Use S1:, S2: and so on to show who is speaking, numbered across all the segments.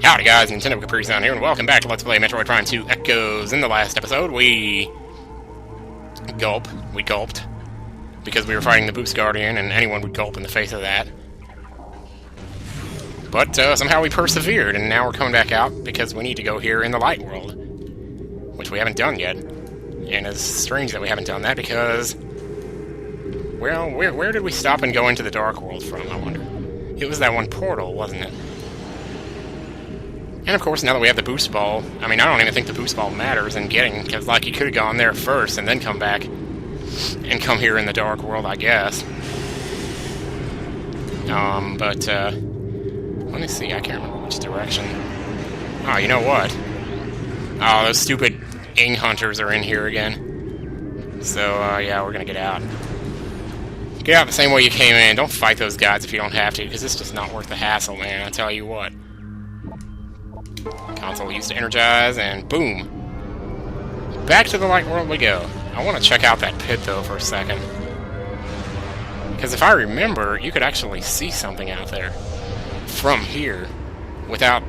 S1: Howdy guys, Nintendo Caprice on here, and welcome back to Let's Play Metroid Prime 2 Echoes. In the last episode, we gulped, because we were fighting the Boost Guardian, and anyone would gulp in the face of that. But somehow we persevered, and now we're coming back out, because we need to go here in the Light World, which we haven't done yet. And it's strange that we haven't done that, because, well, where did we stop and go into the Dark World from, I wonder? It was that one portal, wasn't it? And of course, now that we have the boost ball, I mean, I don't even think the boost ball matters in getting, because, like, you could have gone there first and then come back and come here in the Dark World, I guess. Let me see, I can't remember which direction. Oh, you know what? Oh, those stupid Ing Hunters are in here again. So, yeah, we're gonna get out. Get out the same way you came in. Don't fight those guys if you don't have to, because it's just not worth the hassle, man, I tell you what. Console used to energize, and boom! Back to the Light World we go. I want to check out that pit, though, for a second. Because if I remember, you could actually see something out there from here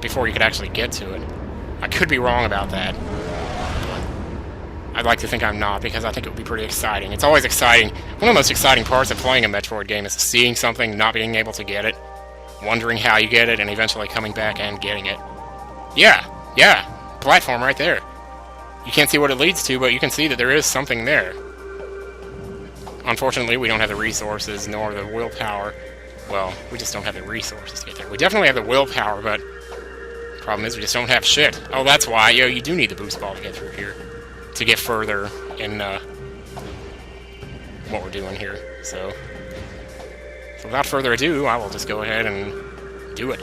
S1: before you could actually get to it. I could be wrong about that. I'd like to think I'm not, because I think it would be pretty exciting. It's always exciting. One of the most exciting parts of playing a Metroid game is seeing something, not being able to get it, wondering how you get it, and eventually coming back and getting it. Yeah, platform right there. You can't see what it leads to, but you can see that there is something there. Unfortunately, we don't have the resources, nor the willpower. Well, we just don't have the resources to get there. We definitely have the willpower, but the problem is we just don't have shit. Oh, that's why, you do need the boost ball to get through here. To get further in, what we're doing here. So without further ado, I will just go ahead and do it.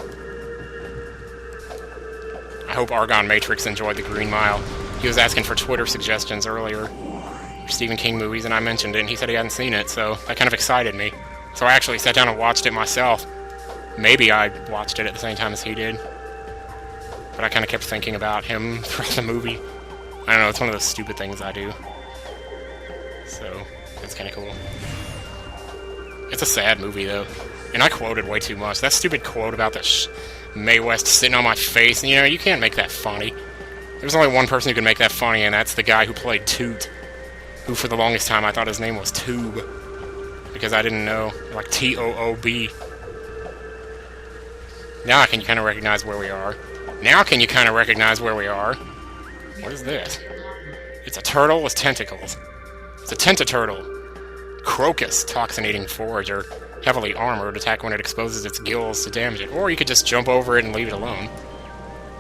S1: I hope Argon Matrix enjoyed the Green Mile. He was asking for Twitter suggestions earlier for Stephen King movies, and I mentioned it, and he said he hadn't seen it, so that kind of excited me. So I actually sat down and watched it myself. Maybe I watched it at the same time as he did. But I kind of kept thinking about him throughout the movie. I don't know, it's one of those stupid things I do. So, that's kind of cool. It's a sad movie, though. And I quoted way too much. That stupid quote about the Mae West sitting on my face, you know, you can't make that funny. There's only one person who can make that funny, and that's the guy who played Toot. Who, for the longest time, I thought his name was Toob. Because I didn't know, like T-O-O-B. Now can you kind of recognize where we are. What is this? It's a turtle with tentacles. It's a tentaturtle. Crocus, toxin-eating forager. Heavily armored, attack when it exposes its gills to damage it. Or you could just jump over it and leave it alone.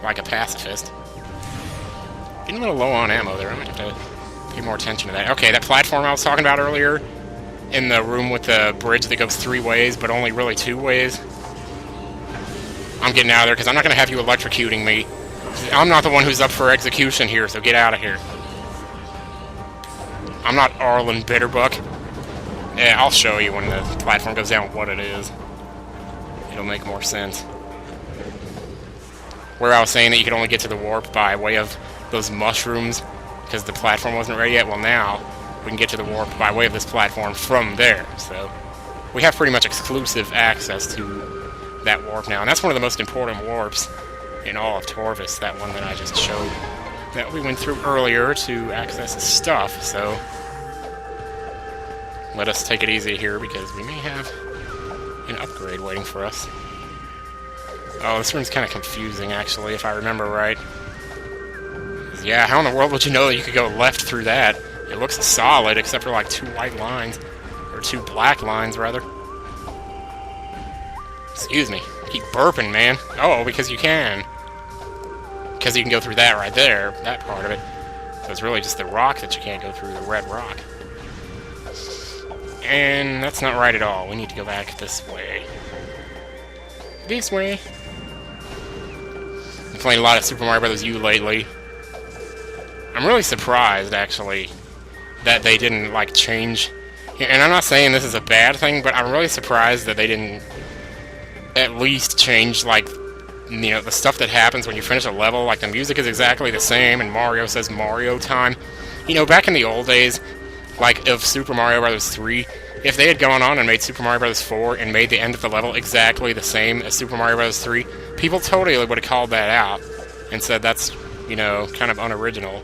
S1: Like a pacifist. Getting a little low on ammo there. I might have to pay more attention to that. Okay, that platform I was talking about earlier, in the room with the bridge that goes 3 ways, but only really 2 ways. I'm getting out of there, because I'm not going to have you electrocuting me. I'm not the one who's up for execution here, so get out of here. I'm not Arlen Bitterbuck. Yeah, I'll show you when the platform goes down what it is. It'll make more sense. Where I was saying that you could only get to the warp by way of those mushrooms, because the platform wasn't ready yet, well now, we can get to the warp by way of this platform from there, so we have pretty much exclusive access to that warp now, and that's one of the most important warps in all of Torvus, that one that I just showed, that we went through earlier to access his stuff, so let us take it easy here, because we may have an upgrade waiting for us. Oh, this room's kind of confusing, actually, if I remember right. Yeah, how in the world would you know that you could go left through that? It looks solid, except for like 2 white lines. Or 2 black lines, rather. Excuse me. I keep burping, man. Oh, because you can. Because you can go through that right there, that part of it. So it's really just the rock that you can't go through, the red rock. And that's not right at all. We need to go back this way. This way. I'm playing a lot of Super Mario Bros. U lately. I'm really surprised, actually, that they didn't, like, change. And I'm not saying this is a bad thing, but I'm really surprised that they didn't at least change, like, you know, the stuff that happens when you finish a level. Like, the music is exactly the same, and Mario says Mario time. You know, back in the old days, like, of Super Mario Bros. 3, if they had gone on and made Super Mario Bros. 4 and made the end of the level exactly the same as Super Mario Bros. 3, people totally would have called that out and said that's, you know, kind of unoriginal.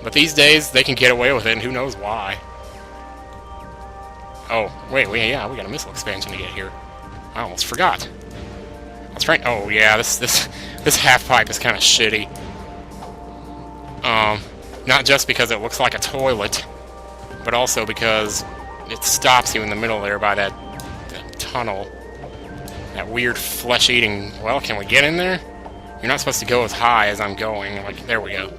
S1: But these days, they can get away with it, and who knows why. Oh, wait, yeah, we got a missile expansion to get here. I almost forgot. I was trying... Oh, yeah, this half-pipe is kind of shitty. Not just because it looks like a toilet, but also because it stops you in the middle there by that tunnel. That weird flesh-eating... Well, can we get in there? You're not supposed to go as high as I'm going. Like, there we go.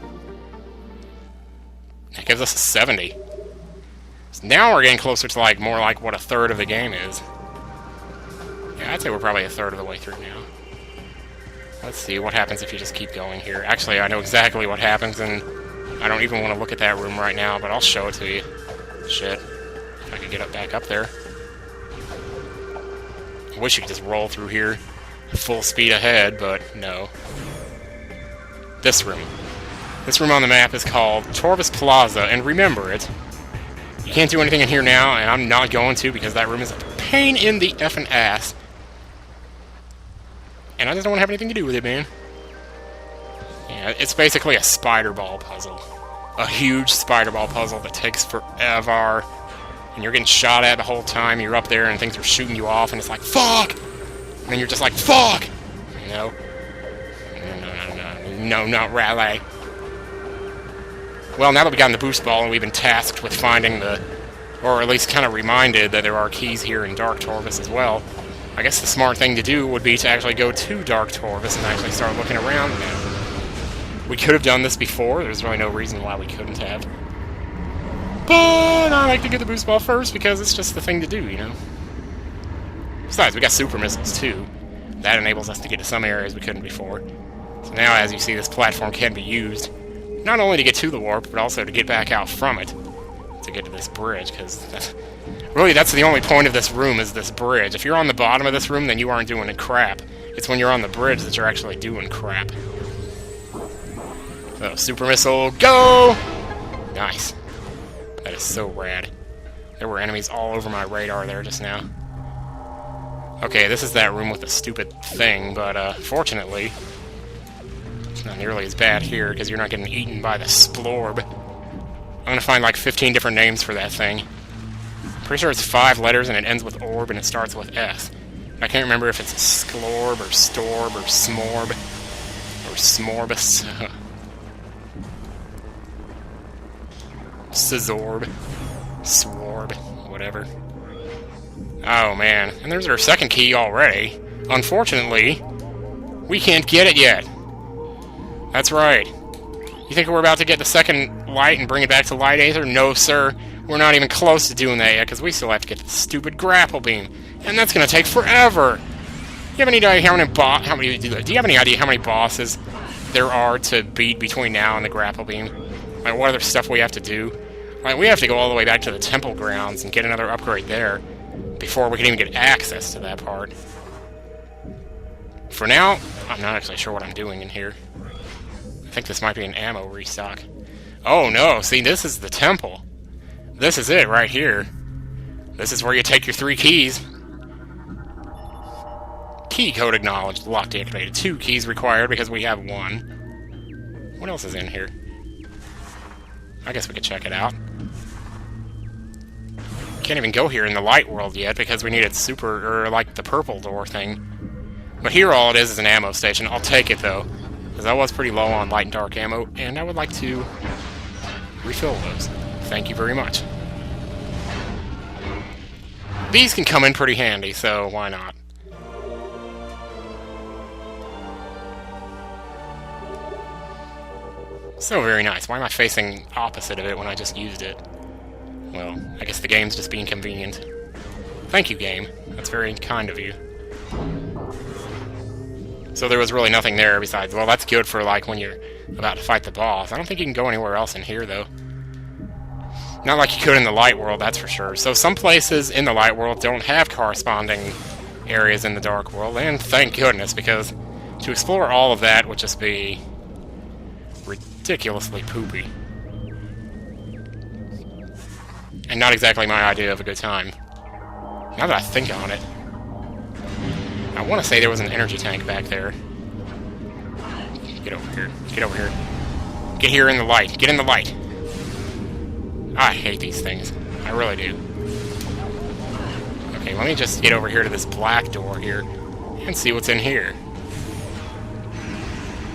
S1: That gives us a 70. So now we're getting closer to, like, more like what a third of the game is. Yeah, I'd say we're probably a third of the way through now. Let's see what happens if you just keep going here. Actually, I know exactly what happens, and I don't even want to look at that room right now, but I'll show it to you. Shit. If I could get back up there. I wish you could just roll through here full speed ahead, but no. This room. This room on the map is called Tortoise Plaza, and remember it. You can't do anything in here now, and I'm not going to because that room is a pain in the effing ass. And I just don't want to have anything to do with it, man. Yeah, it's basically a spider ball puzzle. A huge spider ball puzzle that takes forever. And you're getting shot at the whole time. You're up there and things are shooting you off, and it's like, fuck! And then you're just like, fuck! You know? No, not really. Well, now that we've gotten the boost ball and we've been tasked with finding the... Or at least kind of reminded that there are keys here in Dark Torvus as well, I guess the smart thing to do would be to actually go to Dark Torvus and actually start looking around now. We could have done this before, there's really no reason why we couldn't have. But I like to get the boost ball first because it's just the thing to do, you know? Besides, we got super missiles too. That enables us to get to some areas we couldn't before. So now, as you see, this platform can be used, not only to get to the warp, but also to get back out from it. To get to this bridge, because really that's the only point of this room, is this bridge. If you're on the bottom of this room, then you aren't doing crap. It's when you're on the bridge that you're actually doing crap. So, super missile, go! Nice. That is so rad. There were enemies all over my radar there just now. Okay, this is that room with the stupid thing, but fortunately, it's not nearly as bad here, because you're not getting eaten by the splorb. I'm gonna find like 15 different names for that thing. Pretty sure it's 5 letters and it ends with orb and it starts with S. I can't remember if it's Sklorb or Storb or Smorb or Smorbus. Szorb. Swarb. Whatever. Oh man. And there's our second key already. Unfortunately, we can't get it yet. That's right. You think we're about to get the second light and bring it back to Light Aether? No, sir. We're not even close to doing that yet, because we still have to get the stupid grapple beam. And that's going to take forever! Do you have any idea do you have any idea how many bosses there are to beat between now and the grapple beam? Like, what other stuff we have to do? Like, we have to go all the way back to the temple grounds and get another upgrade there before we can even get access to that part. For now, I'm not actually sure what I'm doing in here. I think this might be an ammo restock. Oh no, see, this is the temple. This is it right here. This is where you take your 3 keys. Key code acknowledged, lock deactivated. 2 keys required because we have 1. What else is in here? I guess we could check it out. Can't even go here in the light world yet because we needed like the purple door thing. But here all it is an ammo station. I'll take it though, because I was pretty low on light and dark ammo, and I would like to refill those. Thank you very much. These can come in pretty handy, so why not? So very nice. Why am I facing opposite of it when I just used it? Well, I guess the game's just being convenient. Thank you, game. That's very kind of you. So there was really nothing there besides, well, that's good for, like, when you're about to fight the boss. I don't think you can go anywhere else in here, though. Not like you could in the light world, that's for sure. So some places in the light world don't have corresponding areas in the dark world, and thank goodness, because to explore all of that would just be ridiculously poopy. And not exactly my idea of a good time. Now that I think on it. I want to say there was an energy tank back there. Get over here. Get over here. Get here in the light. Get in the light. I hate these things. I really do. Okay, let me just get over here to this black door here and see what's in here.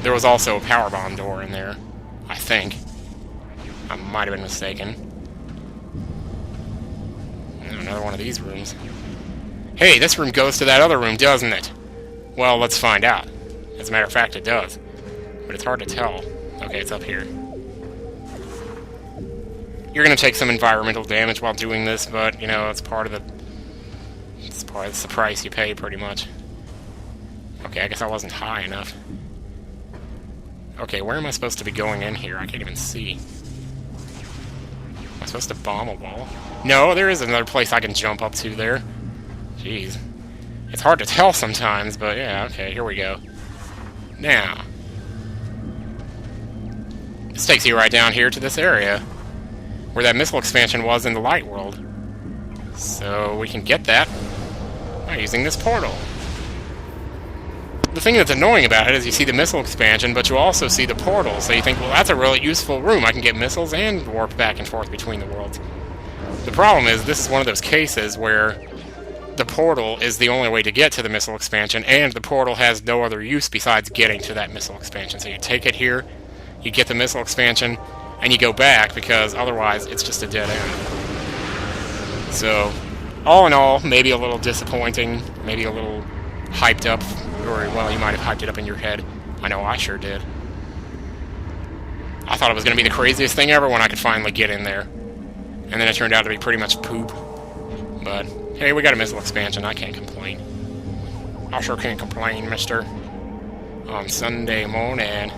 S1: There was also a power bomb door in there, I think. I might have been mistaken. Another one of these rooms. Hey, this room goes to that other room, doesn't it? Well, let's find out. As a matter of fact, it does. But it's hard to tell. Okay, it's up here. You're gonna take some environmental damage while doing this, but, you know, it's part of the... It's the price you pay, pretty much. Okay, I guess I wasn't high enough. Okay, where am I supposed to be going in here? I can't even see. Am I supposed to bomb a wall? No, there is another place I can jump up to there. Jeez. It's hard to tell sometimes, but yeah, okay, here we go. Now. This takes you right down here to this area, where that missile expansion was in the light world. So we can get that by using this portal. The thing that's annoying about it is you see the missile expansion, but you also see the portal, so you think, well, that's a really useful room. I can get missiles and warp back and forth between the worlds. The problem is, this is one of those cases where the portal is the only way to get to the missile expansion, and the portal has no other use besides getting to that missile expansion. So you take it here, you get the missile expansion, and you go back, because otherwise it's just a dead end. So, all in all, maybe a little disappointing, maybe a little hyped up, or, well, you might have hyped it up in your head. I know I sure did. I thought it was going to be the craziest thing ever when I could finally get in there. And then it turned out to be pretty much poop. But, hey, we got a missile expansion. I can't complain. I sure can't complain, mister. On Sunday morning.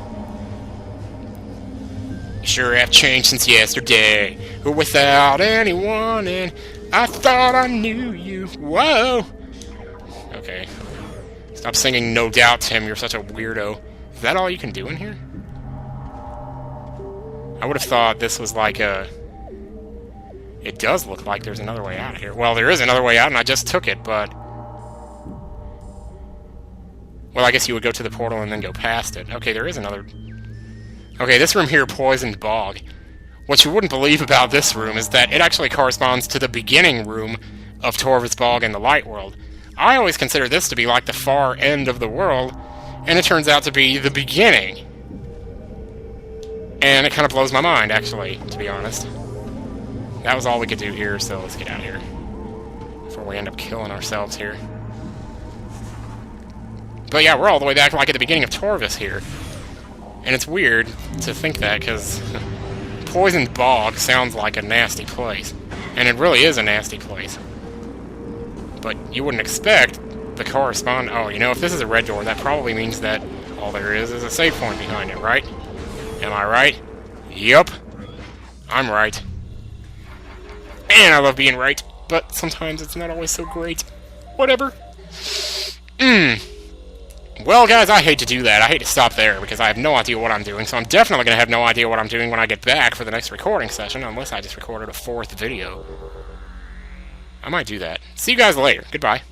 S1: Sure have changed since yesterday. Without any warning, I thought I knew you. Whoa! Okay. Stop singing No Doubt, Tim. You're such a weirdo. Is that all you can do in here? I would have thought this was like a... It does look like there's another way out of here. Well, there is another way out, and I just took it, but... Well, I guess you would go to the portal and then go past it. Okay, there is another... Okay, this room here, Poisoned Bog. What you wouldn't believe about this room is that it actually corresponds to the beginning room of Tortoise Bog in the Light World. I always consider this to be like the far end of the world, and it turns out to be the beginning. And it kind of blows my mind, actually, to be honest. That was all we could do here, so let's get out of here. Before we end up killing ourselves here. But yeah, we're all the way back like at the beginning of Torvus here. And it's weird to think that, because Poisoned Bog sounds like a nasty place. And it really is a nasty place. But you wouldn't expect the correspond... Oh, you know, if this is a red door, that probably means that all there is a save point behind it, right? Am I right? Yup. I'm right. And I love being right, but sometimes it's not always so great. Whatever. Well, guys, I hate to do that. I hate to stop there, because I have no idea what I'm doing, so I'm definitely going to have no idea what I'm doing when I get back for the next recording session, unless I just recorded a 4th video. I might do that. See you guys later. Goodbye.